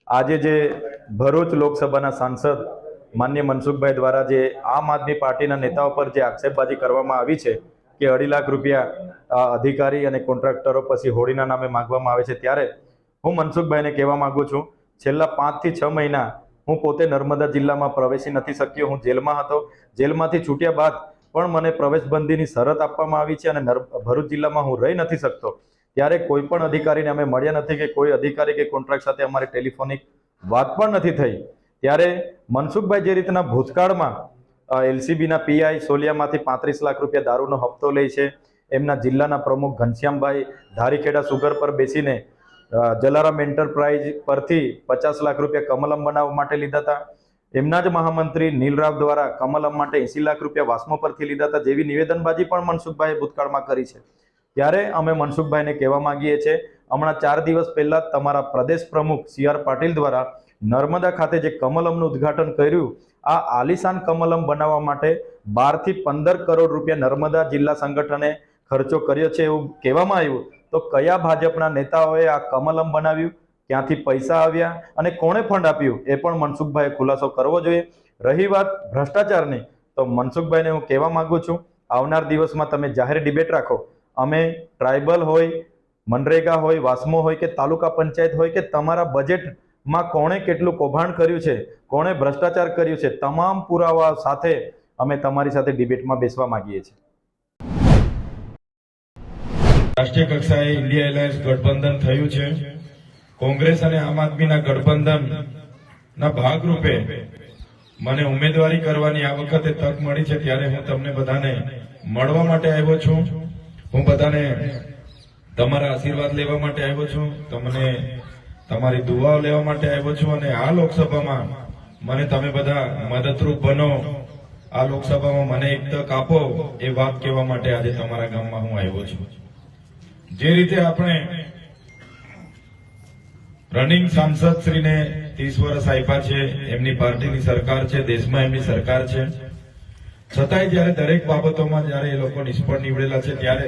આજે જે ભરૂચ લોકસભાના સાંસદ માન્ય મનસુખભાઈ દ્વારા જે આમ આદમી પાર્ટીના નેતાઓ પર જે આક્ષેપબાજી કરવામાં આવી છે કે 2.5 લાખ રૂપિયા અધિકારી અને કોન્ટ્રાક્ટરો પછી હોળીના નામે માંગવામાં આવે છે, ત્યારે હું મનસુખભાઈને કહેવા માંગુ છું, છેલ્લા 5 થી 6 મહિના હું પોતે નર્મદા જિલ્લામાં પ્રવેશી નથી શક્યો. હું જેલમાં હતો. જેલમાંથી છૂટ્યા બાદ પણ મને પ્રવેશબંધીની શરત આપવામાં આવી છે અને ભરૂચ જિલ્લામાં હું રહી નથી શકતો. ત્યારે કોઈ પણ અધિકારીને અમે મળ્યા નથી કે કોઈ અધિકારી કે કોન્ટ્રાક્ટ સાથે અમારી ટેલિફોનિક વાત પણ નથી થઈ. ત્યારે મનસુખભાઈ જે રીતના ભૂતકાળમાં એલસીબીના પીઆઈ સોલિયામાંથી 35 લાખ રૂપિયા દારૂનો હપ્તો લે છે, એમના જિલ્લાના પ્રમુખ ઘનશ્યામભાઈ ધારીખેડા સુગર પર બેસીને જલારામ એન્ટરપ્રાઇઝ પરથી 50 લાખ રૂપિયા કમલમ બનાવવા માટે લીધા હતા. એમના જ મહામંત્રી નીલરાવ દ્વારા કમલમ માટે 80 લાખ રૂપિયા વાસ્મો પરથી લીધા હતા, જેવી નિવેદનબાજી પણ મનસુખભાઈએ ભૂતકાળમાં કરી છે. ત્યારે અમે મનસુખભાઈને કહેવા માંગીએ છીએ, હમણાં 4 દિવસ પહેલા તમારા પ્રદેશ પ્રમુખ CR પાટીલ દ્વારા નર્મદા ખાતે જે કમલમનું ઉદ્ઘાટન કર્યું, આ આલિશાન કમલમ બનાવવા માટે 12 થી 15 કરોડ રૂપિયા નર્મદા જિલ્લા સંગઠને ખર્ચો કર્યો છે એવું કહેવામાં આવ્યું. તો કયા ભાજપના નેતાઓએ આ કમલમ બનાવ્યું, ક્યાંથી પૈસા આવ્યા અને કોણે ફંડ આપ્યું, એ પણ મનસુખભાઈએ ખુલાસો કરવો જોઈએ. રહી વાત ભ્રષ્ટાચારની, તો મનસુખભાઈને હું કહેવા માંગુ છું, આવનાર દિવસમાં તમે જાહેર ડિબેટ રાખો. અમે ટ્રાઇબલ હોય, મનરેગા હોય, વાસ્મો હોય કે તાલુકા પંચાયત હોય કે તમારા બજેટમાં કોણે કેટલું કૌભાંડ કર્યું છે, કોણે ભ્રષ્ટાચાર કર્યું છે, તમામ પુરાવા સાથે અમે તમારી સાથે ડિબેટમાં બેસવા માંગીએ છીએ. રાષ્ટ્રીય કક્ષાએ ઇન્ડિયા એલાયન્સ ગઠબંધન થયું છે. કોંગ્રેસ અને આમ આદમીના ગઠબંધનના ભાગરૂપે મને ઉમેદવારી કરવાની આ વખતે તક મળી છે, ત્યારે હું તમને બધાને મળવા માટે આવ્યો છું. હું બધાને તમારા આશીર્વાદ લેવા માટે આવ્યો છું, તમને તમારી દુઆઓ લેવા માટે આવ્યો છું અને આ લોકસભામાં મને તમે બધા મદદરૂપ બનો, આ લોકસભામાં મને એક તક આપો, એ વાત કહેવા માટે આજે તમારા ગામમાં હું આવ્યો છું. જે રીતે આપણે રનિંગ સાંસદ શ્રીને 30 વર્ષ આપ્યા છે, એમની પાર્ટીની સરકાર છે, દેશમાં એમની સરકાર છે, છતાંય જયારે દરેક બાબતોમાં જયારે એ લોકો નિષ્ફળ નીવડેલા છે, ત્યારે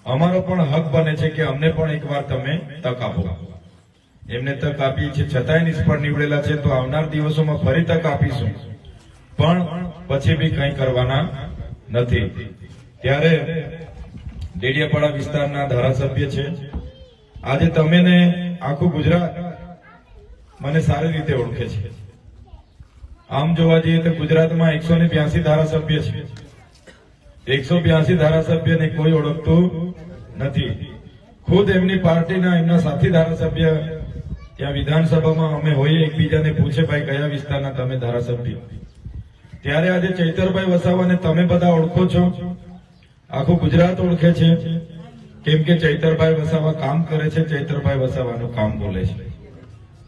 અમારો પણ હક બને છે કે અમને પણ એકવાર તમે તક આપો. એમને તક આપી છે, છતાંય નિષ્ફળ નીવડેલા છે, તો આવનાર દિવસોમાં ફરી તક આપીશું, પણ પછી બી કંઈ કરવાના નથી. ત્યારે ડેડિયાપાડા વિસ્તારના ધારાસભ્ય છે. આજે તમે ને આખું ગુજરાત મને સારી રીતે ઓળખે છે. આમ જોવા જઈએ તો ગુજરાતમાં 182 ધારાસભ્ય છે. 182 ધારાસભ્યને કોઈ ઓળખતું નથી. ખુદ એમની પાર્ટીના એમના સાથી ધારાસભ્ય ત્યાં વિધાનસભામાં અમે હોઈએ, એકબીજાને પૂછે, ભાઈ કયા વિસ્તારના તમે ધારાસભ્ય? ત્યારે આજે ચૈતરભાઈ વસાવાને તમે બધા ઓળખો છો, આખું ગુજરાત ઓળખે છે, કેમ કે ચૈતરભાઈ વસાવા કામ કરે છે, ચૈતરભાઈ વસાવાનું કામ બોલે છે,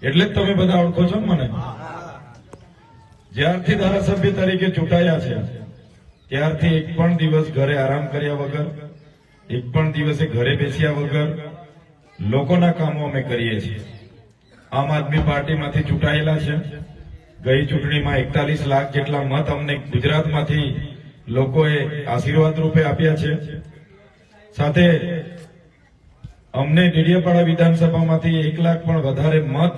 એટલે જ તમે બધા ઓળખો છો મને. જ્યારથી ધારાસભ્ય તરીકે ચૂંટાયા છે ત્યારથી એક પણ દિવસ ઘરે આરામ કર્યા વગર, એક પણ દિવસે ઘરે બેસ્યા વગર લોકોના કામો અમે કરીએ છીએ. આમ આદમી પાર્ટીમાંથી ચૂંટાયેલા છે. ગઈ ચૂંટણીમાં 41 લાખ જેટલા મત અમને ગુજરાતમાંથી લોકોએ આશીર્વાદ રૂપે આપ્યા છે. સાથે અમને ડેડિયાપાડા વિધાનસભામાંથી 1 લાખ પણ વધારે મત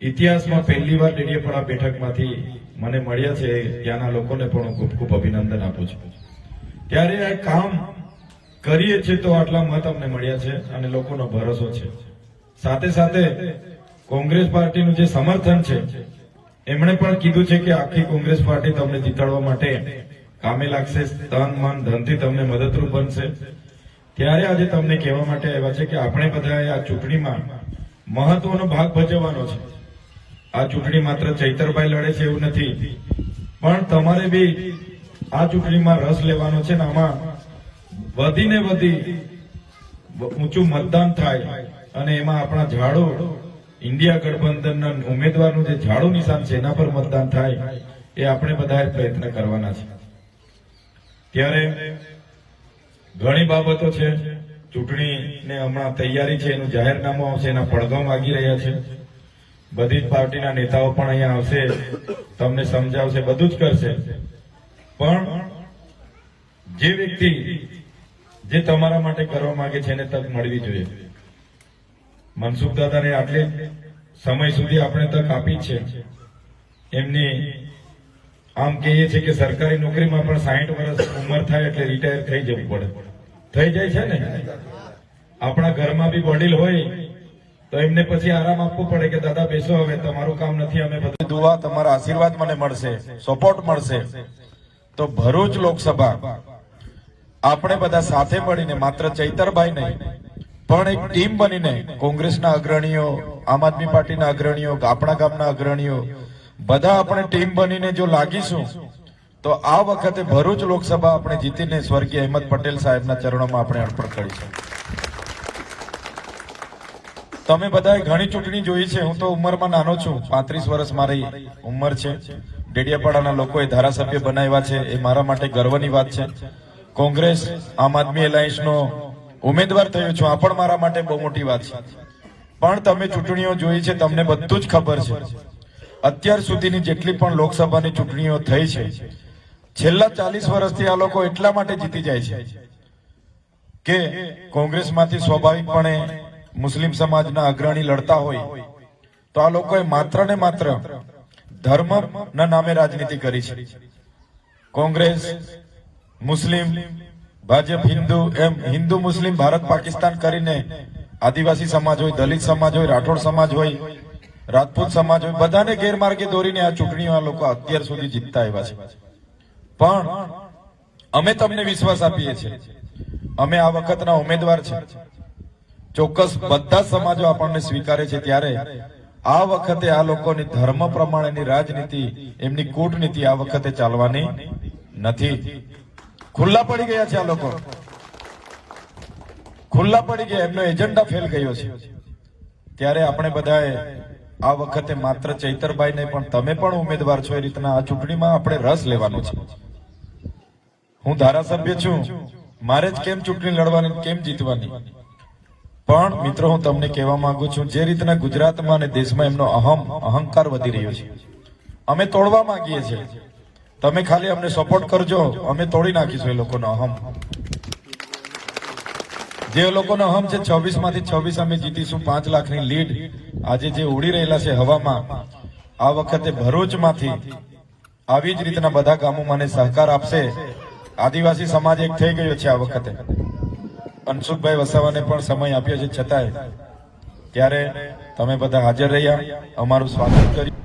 ઇતિહાસમાં પહેલી વાર ડેડિયાપાડા બેઠકમાંથી મને મળ્યા છે. ત્યાંના લોકોને પણ હું ખૂબ ખૂબ અભિનંદન આપું છું. ત્યારે આ કામ કરીએ છીએ તો આટલા મત અમને મળ્યા છે અને લોકોનો ભરોસો છે. સાથે સાથે કોંગ્રેસ પાર્ટીનું જે સમર્થન છે, એમણે પણ કીધું છે કે આખી કોંગ્રેસ પાર્ટી તમને જીતાડવા માટે કામે લાગશે, તન મન ધનથી તમને મદદરૂપ બનશે. ત્યારે આજે તમને કહેવા માટે આવ્યા છે કે આપણે બધાએ આ ચૂંટણીમાં મહત્વનો ભાગ ભજવવાનો છે. આ ચૂંટણી માત્ર ચૈતરભાઈ લડે છે એવું નથી, પણ તમારે બી આ ચૂંટણીમાં રસ લેવાનો છે ને આમાં વધીને વધી ઊંચું મતદાન થાય અને એમાં આપણા ઝાડુ ઇન્ડિયા ગઠબંધનના ઉમેદવારનું જે ઝાડુ નિશાન છે એના પર મતદાન થાય, એ આપણે બધાએ પ્રયત્ન કરવાના છે. ત્યારે ઘણી બાબતો છે. ચૂંટણીને હમણાં તૈયારી છે, એનું જાહેરનામું આવશે, એના પડઘમ વાગી રહ્યા છે. બધી જ પાર્ટીના નેતાઓ પણ અહીંયા આવશે, તમને સમજાવશે, બધું જ કરશે. પણ જે વ્યક્તિ જે તમારા માટે કરવા માંગે છે એને તક મળવી જોઈએ. મનસુખ દાદાને આટલી સમય સુધી આપણે તક આપી છે. એમની આમ કહીએ છે કે સરકારી નોકરીમાં પણ 60 વર્ષ ઉંમર થાય એટલે રિટાયર થઈ જવું પડે. થઈ જાય છે ને. આપણા ઘરમાં બી વડીલ હોય તો એમને પછી આરામ આપવો પડે કે દાદા બેસો, હવે તમારું કામ નથી, અમે બધું દુઆ તમારા આશીર્વાદ મને મળશે, સપોર્ટ મળશે. તો ભરૂચ લોકસભા આપણે બધા સાથે મળીને માત્ર ચૈતરભાઈ નહીં પણ એક ટીમ બનીને કોંગ્રેસના અગ્રણીઓ, આમ આદમી પાર્ટીના અગ્રણીઓ, આપણા ગામના અગ્રણીઓ બધા આપણે ટીમ બનીને જો લાગીશું તો આ વખતે ભરૂચ લોકસભા આપણે જીતીને સ્વર્ગીય અહેમદ પટેલ સાહેબના ચરણોમાં આપણે અર્પણ કરીશું. તમે બધાએ ઘણી ચૂંટણી જોઈ છે. હું તો ઉંમરમાં નાનો છું, 35 વર્ષ મારી ઉંમર છે. ડેડિયાપાડાના લોકોએ ધારાસભ્ય બનાવ્યા છે, એ મારા માટે ગર્વની વાત છે. કોંગ્રેસ આમ આદમી એલાયન્સનો ઉમેદવાર થયો છું, આ પણ મારા માટે બહુ મોટી વાત છે. પણ તમે ચૂંટણીઓ જોઈ છે, તમને બધું જ ખબર છે. અત્યાર સુધીની જેટલી પણ લોકસભાની ચૂંટણીઓ થઈ છે, છેલ્લા 40 વર્ષથી આ લોકો એટલા માટે જીતી જાય છે કે કોંગ્રેસમાંથી સ્વાભાવિકપણે મુસ્લિમ સમાજના અગ્રણી લડતા હોય તો આ લોકોએ માત્ર ને માત્ર ધર્મના નામે રાજનીતિ કરી છે. કોંગ્રેસ, મુસ્લિમ, ભાજપ, હિન્દુ, એમ હિન્દુ મુસ્લિમ ભારત પાકિસ્તાન કરીને આદિવાસી સમાજ હોય, દલિત સમાજ હોય, રાઠોડ સમાજ હોય, રાજપૂત સમાજ હોય, બધાને ગેરમાર્ગે દોરીને આ ચૂંટણીઓ આ લોકો અત્યાર સુધી જીતતા આવ્યા છે. પણ અમે તમને વિશ્વાસ આપીએ છીએ, અમે આ વખતના ઉમેદવાર છે. ચોક્કસ બધા સમાજો આપણને સ્વીકારે છે, ત્યારે આ વખતે આ લોકોની ધર્મ પ્રમાણેની રાજનીતિ, એમની કૂટનીતિ આ વખતે ચાલવાની નથી. ખુલ્લા પડી ગયા છે આ લોકો, ખુલ્લા પડી ગયા, એમનો એજન્ડા ફેલ ગયો છે. ત્યારે આપણે બધાએ આ વખતે માત્ર ચૈતરભાઈ નહીં પણ તમે પણ ઉમેદવાર છો, એ રીતના આ ચૂંટણીમાં આપણે રસ લેવાનો છે. હું ધારાસભ્ય છું, મારે જ કેમ ચૂંટણી લડવાની, કેમ જીતવાની. પણ મિત્રો હું તમને કહેવા માંગુ છું, જે રીતના ગુજરાતમાં અને દેશમાં એમનો અહંકાર વધી રહ્યો છે, અમે તોડવા માંગીએ છીએ. તમે ખાલી અમને સપોર્ટ કરજો, અમે તોડી નાખીશું એ લોકોનો અહમ. જે લોકોનો અહમ છે, 26 માંથી 26 અમે જીતીશું, 5 લાખની લીડ આજે જે ઉડી રહેલા છે હવામાં, આ વખતે ભરૂચમાંથી આવી જ રીતના બધા ગામો મને સહકાર આપશે. આદિવાસી સમાજ એક થઈ ગયો છે આ વખતે. મનસુખભાઈ વસાવાને પણ સમય આપ્યો છે, છતાંય ત્યારે તમે બધા હાજર રહ્યા, અમારું સ્વાગત કર્યું.